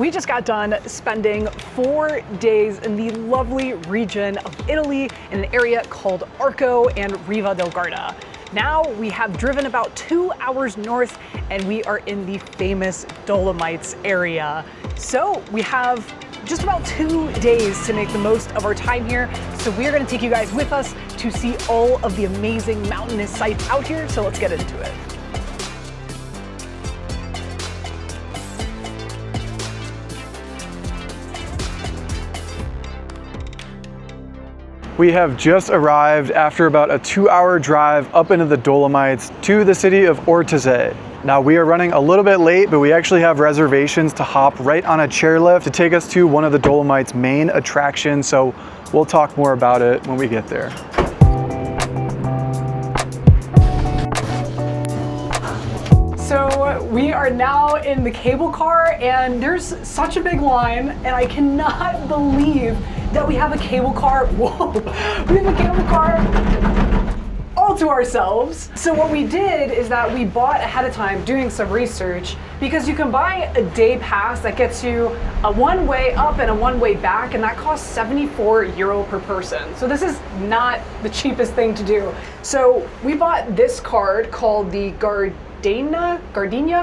We just got done spending 4 days in the lovely region of Italy in an area called Arco and Riva del Garda. Now we have driven about 2 hours north and we are in the famous Dolomites area. So we have just about 2 days to make the most of our time here. So we are going to take you guys with us to see all of the amazing mountainous sights out here. So let's get into it. We have just arrived after about a 2-hour drive up into the Dolomites to the city of Ortisei. Now we are running a little bit late, but we actually have reservations to hop right on a chairlift to take us to one of the Dolomites' main attractions. So we'll talk more about it when we get there. So we are now in the cable car and there's such a big line and I cannot believe that we have a cable car. Whoa, we have a cable car all to ourselves. So what we did is that we bought ahead of time doing some research because you can buy a day pass that gets you a one-way up and a one-way back, and that costs 74 euro per person. So this is not the cheapest thing to do. So we bought this card called the Gardena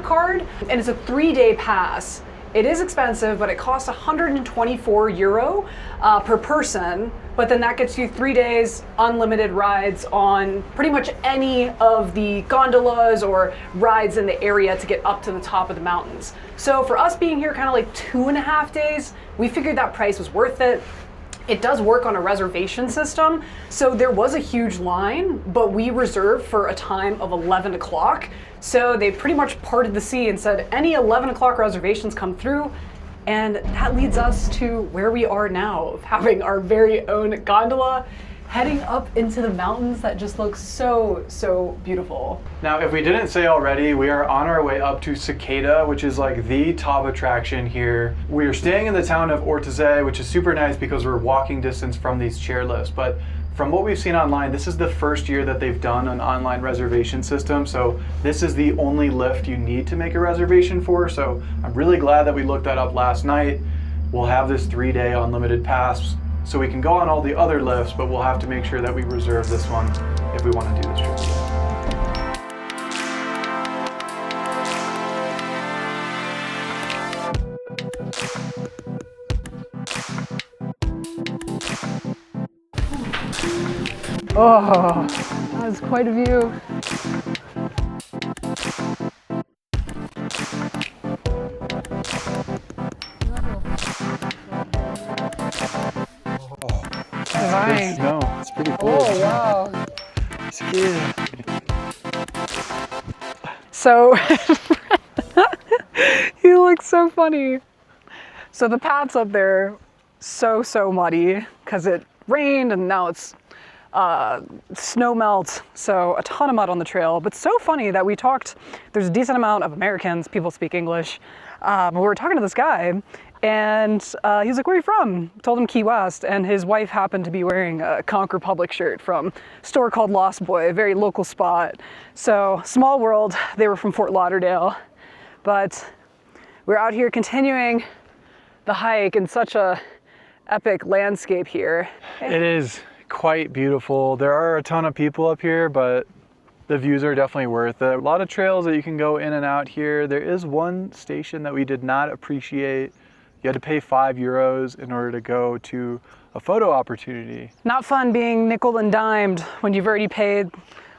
card, and it's a 3-day pass. It is expensive, but it costs 124 euro per person, but then that gets you 3 days unlimited rides on pretty much any of the gondolas or rides in the area to get up to the top of the mountains. So for us being here kind of like 2.5 days, we figured that price was worth it. It does work on a reservation system, so there was a huge line, but we reserved for a time of 11 o'clock. So they pretty much parted the sea and said any 11 o'clock reservations come through, and that leads us to where we are now, of having our very own gondola heading up into the mountains that just look so beautiful. Now, if we didn't say already, we are on our way up to Seceda, which is like the top attraction here. We are staying in the town of Ortisei, which is super nice because we're walking distance from these chairlifts. But from what we've seen online, this is the first year that they've done an online reservation system. So this is the only lift you need to make a reservation for. So I'm really glad that we looked that up last night. We'll have this 3-day unlimited pass, so we can go on all the other lifts, but we'll have to make sure that we reserve this one if we want to do this trip. Oh, that was quite a view. It's snow. It's pretty cool. Oh, wow. Scared. So, he looks so funny. So the path's up there, so muddy because it rained and now it's snow melt, so a ton of mud on the trail. But so funny that we talked, there's a decent amount of Americans, people speak English. We were talking to this guy and he was like, where are you from? Told him Key West, and his wife happened to be wearing a Conch Republic shirt from a store called Lost Boy, a very local spot. So small world, they were from Fort Lauderdale. But we're out here continuing the hike in such a epic landscape here. It is quite beautiful. There are a ton of people up here, but the views are definitely worth it. A lot of trails that you can go in and out here. There is one station that we did not appreciate. You had to pay 5 euros in order to go to a photo opportunity. Not fun being nickel and dimed when you've already paid,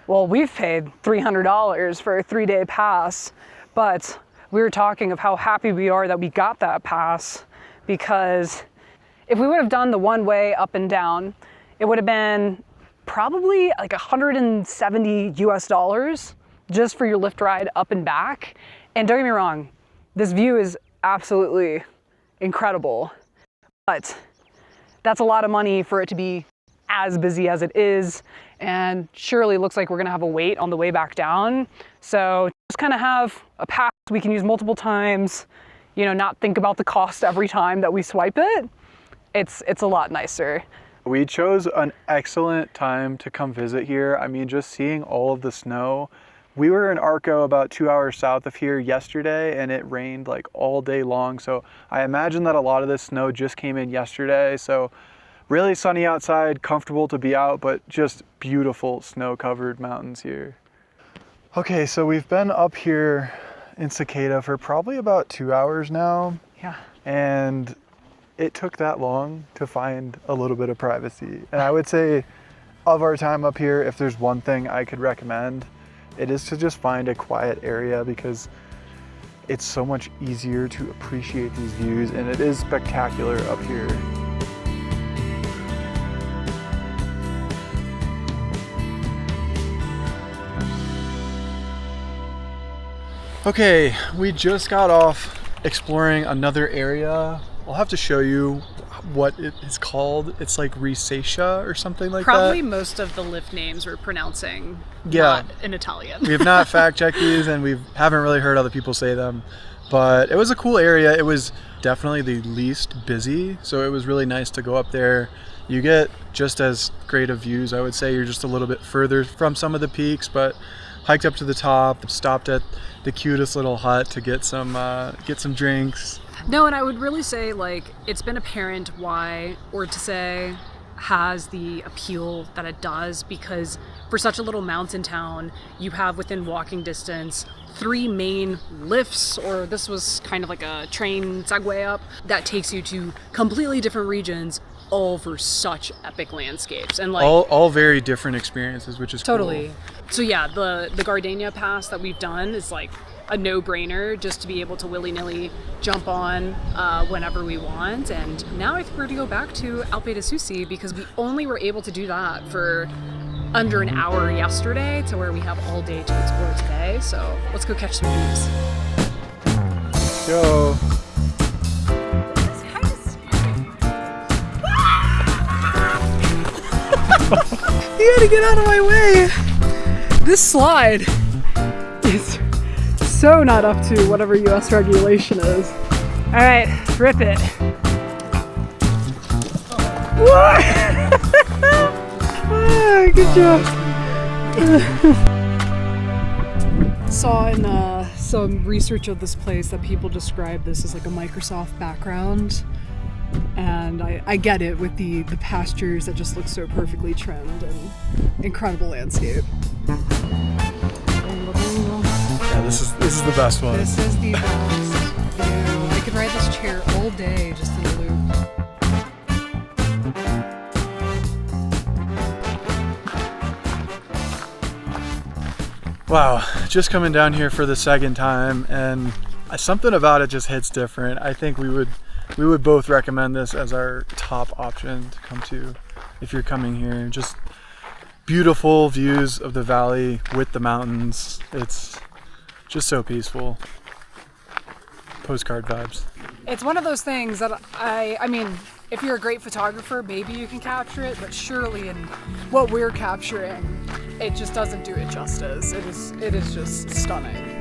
well, we've paid $300 for a 3-day pass, but we were talking of how happy we are that we got that pass, because if we would have done the one way up and down, it would have been probably like $170 US just for your lift ride up and back. And don't get me wrong, this view is absolutely incredible, but that's a lot of money for it to be as busy as it is, and surely looks like we're gonna have a wait on the way back down. So just kind of have a pass we can use multiple times, you know, not think about the cost every time that we swipe it. It's a lot nicer. We chose an excellent time to come visit here. I mean, just seeing all of the snow We were in Arco about 2 hours south of here yesterday, and it rained like all day long. So I imagine that a lot of this snow just came in yesterday. So really sunny outside, comfortable to be out, but just beautiful snow-covered mountains here. Okay, so we've been up here in Seceda for probably about 2 hours now. Yeah. And it took that long to find a little bit of privacy. And I would say of our time up here, if there's one thing I could recommend, it is to just find a quiet area, because it's so much easier to appreciate these views, and it is spectacular up here. Okay, we just got off exploring another area. I'll have to show you what it is called. It's like Resciesa or something like that. Probably most of the lift names we're pronouncing not in Italian. We have not fact checked these, and we haven't really heard other people say them, but it was a cool area. It was definitely the least busy, so it was really nice to go up there. You get just as great of views. I would say you're just a little bit further from some of the peaks, but hiked up to the top, stopped at the cutest little hut to get some drinks. No, and I would really say, like, it's been apparent why Ortisei has the appeal that it does, because for such a little mountain town, you have within walking distance 3 main lifts, or this was kind of like a train segway up, that takes you to completely different regions, all for such epic landscapes. And like all very different experiences, which is totally cool. So yeah, the Gardena pass that we've done is like a no-brainer, just to be able to willy-nilly jump on whenever we want. And now I think we're gonna go back to Alpe di Siusi, because we only were able to do that for under an hour yesterday, to where we have all day to explore today. So let's go catch some views. Go. You gotta get out of my way. This slide is so not up to whatever US regulation is. All right, rip it. Ah, good job. Saw in some research of this place that people describe this as like a Microsoft background. And I get it, with the pastures that just look so perfectly trimmed and incredible landscape. Yeah, this is the best one. This is the best. Ew, I could ride this chair all day just in a loop. Wow, just coming down here for the second time, and something about it just hits different. I think we would both recommend this as our top option to come to if you're coming here. Just beautiful views of the valley with the mountains. It's just so peaceful. Postcard vibes. It's one of those things that I mean, if you're a great photographer, maybe you can capture it, but surely in what we're capturing, it just doesn't do it justice. It is just stunning.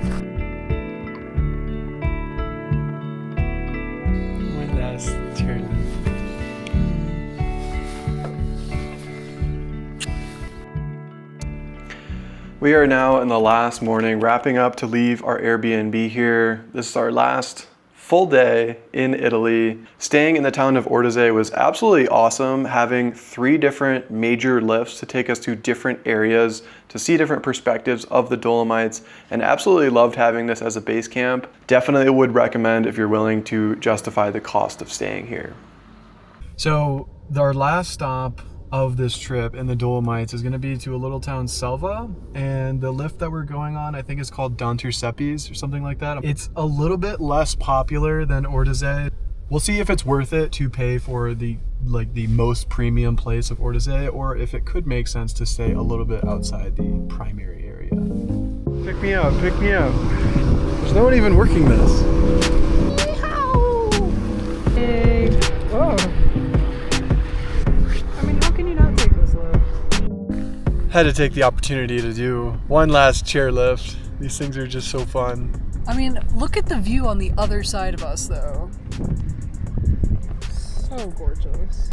We are now in the last morning, wrapping up to leave our Airbnb here. This is our last full day in Italy. Staying in the town of Ortisei was absolutely awesome, having 3 different major lifts to take us to different areas to see different perspectives of the Dolomites, and absolutely loved having this as a base camp. Definitely would recommend if you're willing to justify the cost of staying here. So our last stop of this trip in the Dolomites is going to be to a little town, Selva, and the lift that we're going on I think is called Alternator or something like that. It's a little bit less popular than Ortisei. We'll see if it's worth it to pay for the most premium place of Ortisei, or if it could make sense to stay a little bit outside the primary area. Pick me up, pick me up. There's no one even working this. Hey. Whoa. Had to take the opportunity to do one last chairlift. These things are just so fun. I mean, look at the view on the other side of us, though. So gorgeous.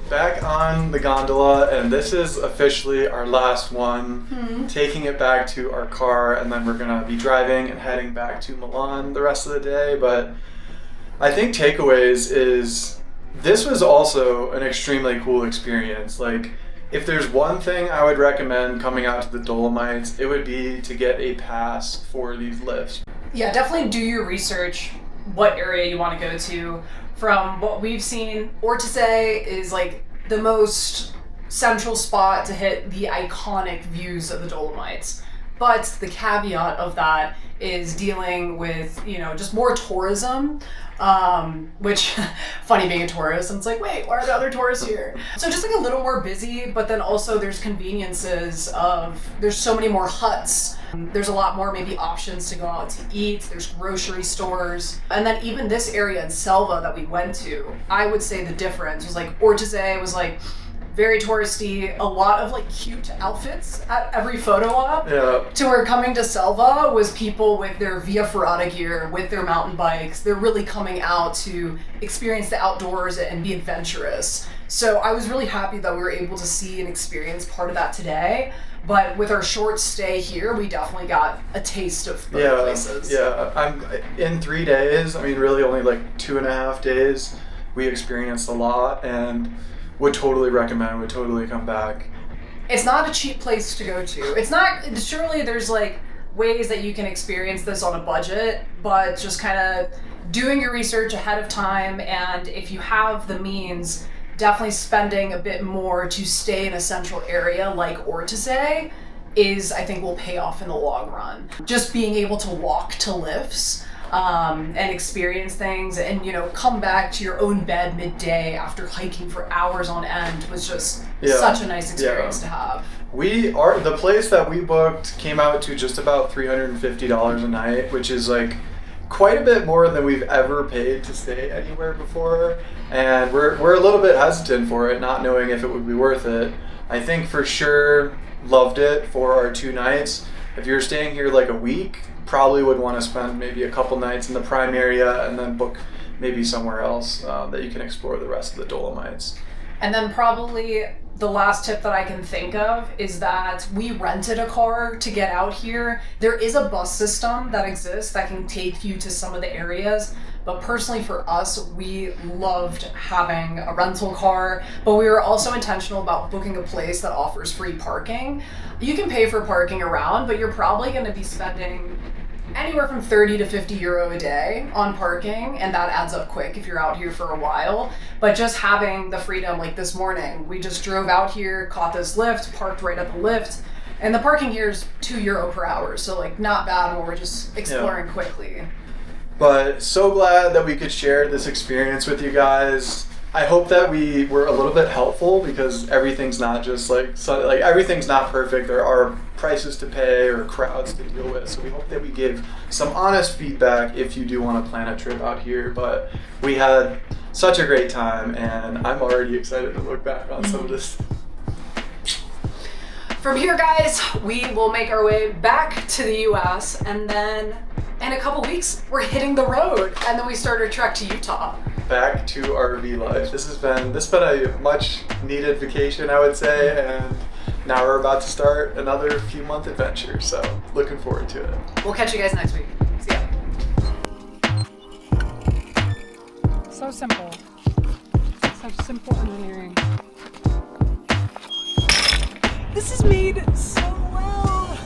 back on the gondola, and this is officially our last one. Taking it back to our car, and then we're gonna be driving and heading back to Milan the rest of the day. But I think takeaways is this was also an extremely cool experience. Like, if there's one thing I would recommend coming out to the Dolomites, it would be to get a pass for these lifts. Yeah, definitely do your research, what area you want to go to. From what we've seen, Ortisei is like the most central spot to hit the iconic views of the Dolomites. But the caveat of that is dealing with, just more tourism, which, funny being a tourist, and it's like, wait, why are the other tourists here? So just like a little more busy, but then also there's conveniences there's so many more huts. There's a lot more maybe options to go out to eat. There's grocery stores. And then even this area in Selva that we went to, I would say the difference was like Ortisei was like very touristy, a lot of like cute outfits at every photo op. Yeah. To where coming to Selva was people with their Via Ferrata gear, with their mountain bikes. They're really coming out to experience the outdoors and be adventurous. So I was really happy that we were able to see and experience part of that today. But with our short stay here, we definitely got a taste of both places. Yeah, I'm in 3 days. I mean, really only like 2.5 days. We experienced a lot, and would totally recommend, would totally come back. It's not a cheap place to go to. It's not, surely there's like ways that you can experience this on a budget, but just kind of doing your research ahead of time, and if you have the means, definitely spending a bit more to stay in a central area like Ortisei I think will pay off in the long run. Just being able to walk to lifts, and experience things, and come back to your own bed midday after hiking for hours on end was just such a nice experience to have. The place that we booked came out to just about $350 a night, which is like quite a bit more than we've ever paid to stay anywhere before, and we're a little bit hesitant for it, not knowing if it would be worth it. I think for sure loved it for our 2 nights. If you're staying here like a week, probably would want to spend maybe a couple nights in the prime area and then book maybe somewhere else that you can explore the rest of the Dolomites. And then probably the last tip that I can think of is that we rented a car to get out here. There is a bus system that exists that can take you to some of the areas, but personally for us, we loved having a rental car, but we were also intentional about booking a place that offers free parking. You can pay for parking around, but you're probably going to be spending anywhere from 30 to 50 euro a day on parking, and that adds up quick if you're out here for a while. But just having the freedom, like this morning, we just drove out here, caught this lift, parked right at the lift, and the parking here is €2 per hour, so like not bad when we're just exploring quickly. But so glad that we could share this experience with you guys. I hope that we were a little bit helpful, because everything's not just like everything's not perfect. There are prices to pay or crowds to deal with. So we hope that we give some honest feedback if you do want to plan a trip out here. But we had such a great time, and I'm already excited to look back on some of this. From here, guys, we will make our way back to the US, and then in a couple weeks, we're hitting the road, and then we start our trek to Utah. Back to RV life. This has been a much needed vacation, I would say, and now we're about to start another few month adventure. So looking forward to it. We'll catch you guys next week. See ya. So simple. Such simple engineering. This is made so well.